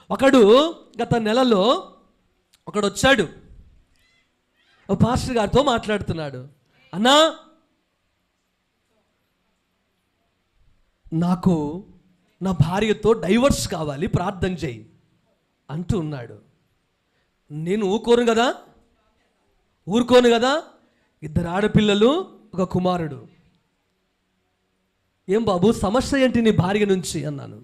ఒకడు గత నెలలో ఒకడు వచ్చాడు, పాస్టర్ గారితో మాట్లాడుతున్నాడు. అన్నా, నాకు నా భార్యతో డైవర్స్ కావాలి, ప్రార్థన చేయి అంటూ ఉన్నాడు. నేను ఊరుకోను కదా, 2 ఆడపిల్లలు, 1 కుమారుడు. ఏం బాబు సమస్య ఏంటి నీ భార్య నుంచి అన్నాను.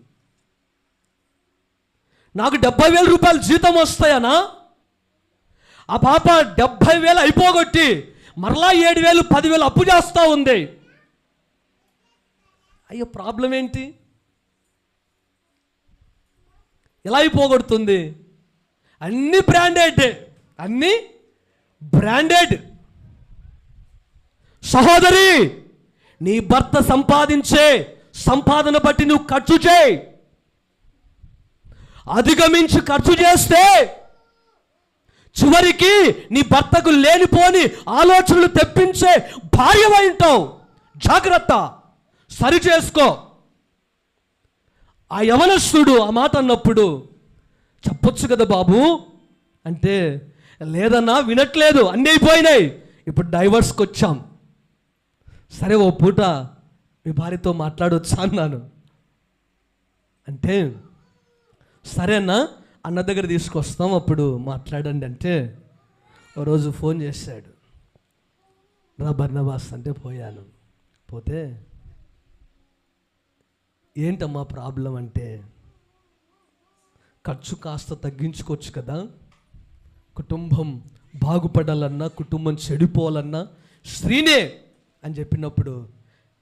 నాకు 70,000 రూపాయలు జీతం వస్తాయనా? ఆ పాప 70,000 అయిపోగొట్టి మరలా 7,000 10,000 అప్పు చేస్తూ ఉంది. అయ్యో, ప్రాబ్లం ఏంటి? ఎలా అయిపోగొడుతుంది? అన్నీ బ్రాండెడ్. సహోదరి, నీ భర్త సంపాదించే సంపాదన బట్టి నువ్వు ఖర్చు చేయి. అధిగమించి ఖర్చు చేస్తే చివరికి నీ భర్తకు లేనిపోని ఆలోచనలు తెప్పించే భార్యవై ఉంటావు. జాగ్రత్త, సరి చేసుకో. ఆ యవనస్తుడు ఆ మాట అన్నప్పుడు చెప్పొచ్చు కదా బాబు అంటే, లేదన్నా వినట్లేదు, అన్నీ అయిపోయినాయి, ఇప్పుడు డైవర్స్కి వచ్చాం. సరే, ఓ పూట మీ భార్యతో మాట్లాడొచ్చా అన్నాను. అంటే సరే అన్న దగ్గర తీసుకొస్తాం, అప్పుడు మాట్లాడండి అంటే, ఓ రోజు ఫోన్ చేశాడు. రా బర్నబాస్ అంటే పోయాను. పోతే ఏంటమ్మా ప్రాబ్లం అంటే, ఖర్చు కాస్త తగ్గించుకోవచ్చు కదా, కుటుంబం బాగుపడాలన్నా, కుటుంబం చెడిపోవాలన్నా స్త్రీనే అని చెప్పినప్పుడు,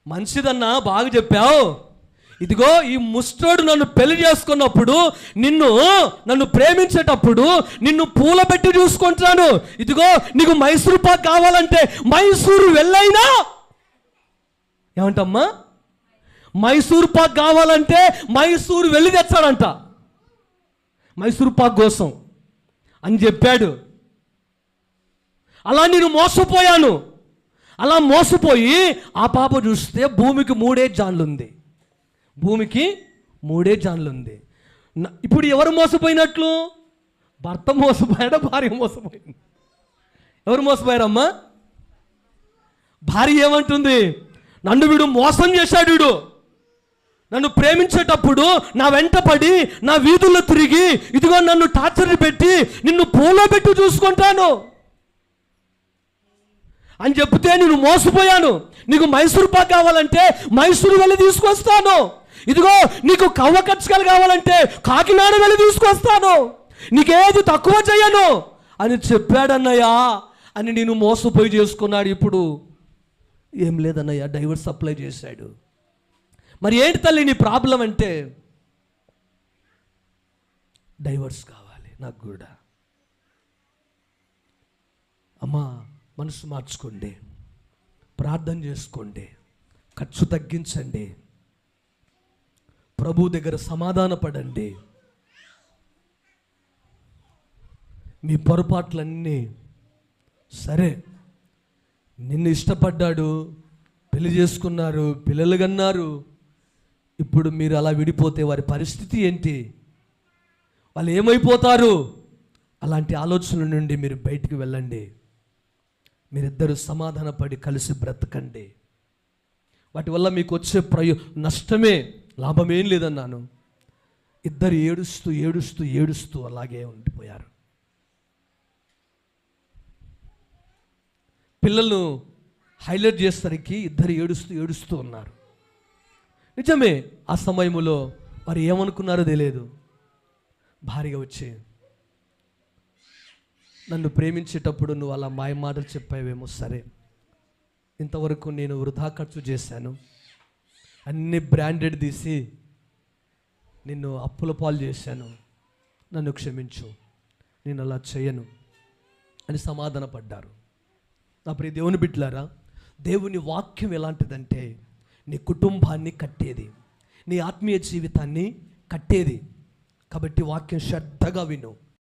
మంచిదన్నా, బాగా చెప్పావు. ఇదిగో ఈ ముస్టోడు నన్ను పెళ్లి చేసుకున్నప్పుడు, నన్ను ప్రేమించేటప్పుడు నిన్ను పూల పెట్టి చూసుకుంటున్నాను. ఇదిగో నీకు మైసూరు పాక్ కావాలంటే మైసూరు వెళ్ళైనా, ఏమంటమ్మా, మైసూరు పాక్ కావాలంటే మైసూరు వెళ్ళి తెచ్చాడంట మైసూరు పాక్ కోసం అని చెప్పాడు. అలా నేను మోసపోయాను. అలా మోసపోయి ఆ పాప చూస్తే భూమికి 3 జాన్లు ఉంది. భూమికి 3 జాన్లు ఉంది. ఇప్పుడు ఎవరు మోసపోయినట్లు? భర్త మోసపోయాడా, భార్య మోసపోయింది? ఎవరు మోసపోయారమ్మా? భార్య ఏమంటుంది? నన్ను వీడు మోసం చేశాడు, వీడు నన్ను ప్రేమించేటప్పుడు నా వెంట పడి నా వీధుల్లో తిరిగి ఇదిగో నన్ను టార్చర్ పెట్టి నిన్ను పూలో పెట్టి చూసుకుంటాను అని చెప్తే నేను మోసపోయాను. నీకు మైసూరు పాక్ కావాలంటే మైసూరు వెళ్ళి తీసుకొస్తాను. ఇదిగో నీకు కవ్వ కచ్చకాలు కావాలంటే కాకినాడ వెళ్ళి తీసుకొస్తాను. నీకేది తక్కువ చేయను అని చెప్పాడన్నయ్యా అని నేను మోసపోయి చేసుకున్నాడు. ఇప్పుడు ఏం లేదన్నయ్యా, డైవర్స్ అప్లై చేశాడు. మరి ఏంటి తల్లి నీ ప్రాబ్లం అంటే, డైవర్స్ కావాలి నాకు కూడా. అమ్మా, మనసు మార్చుకోండి, ప్రార్థన చేసుకోండి, ఖర్చు తగ్గించండి, ప్రభు దగ్గర సమాధాన పడండి. మీ పొరపాట్లన్నీ సరే, నిన్ను ఇష్టపడ్డాడు, పెళ్లి చేసుకున్నారు, పిల్లలు కన్నారు. ఇప్పుడు మీరు అలా విడిపోతే వారి పరిస్థితి ఏంటి? వాళ్ళు ఏమైపోతారు? అలాంటి ఆలోచనల నుండి మీరు బయటికి వెళ్ళండి. మీరిద్దరూ సమాధానపడి కలిసి బ్రతకండి. వాటి వల్ల మీకు వచ్చే నష్టమే, లాభమేం లేదన్నాను. ఇద్దరు ఏడుస్తూ ఏడుస్తూ ఏడుస్తూ అలాగే ఉండిపోయారు. పిల్లలు హైలైట్ చేసరికి ఇద్దరు ఏడుస్తూ ఏడుస్తూ ఉన్నారు. నిజమే, ఆ సమయంలో వారు ఏమనుకున్నారో తెలియదు. భార్య వచ్చి, నన్ను ప్రేమించేటప్పుడు నువ్వు అలా మాయ మాటలు చెప్పావేమో, సరే, ఇంతవరకు నేను వృధా ఖర్చు చేశాను, అన్ని బ్రాండెడ్ తీసి నిన్ను అప్పుల పాలు చేశాను, నన్ను క్షమించు, నేను అలా చేయను అని సమాధానపడ్డారు. నా ప్రియ దేవుని బిడ్డలారా, దేవుని వాక్యం ఎలాంటిదంటే నీ కుటుంబాన్ని కట్టేది, నీ ఆత్మీయ జీవితాన్ని కట్టేది. కాబట్టి వాక్యం శ్రద్ధగా విను.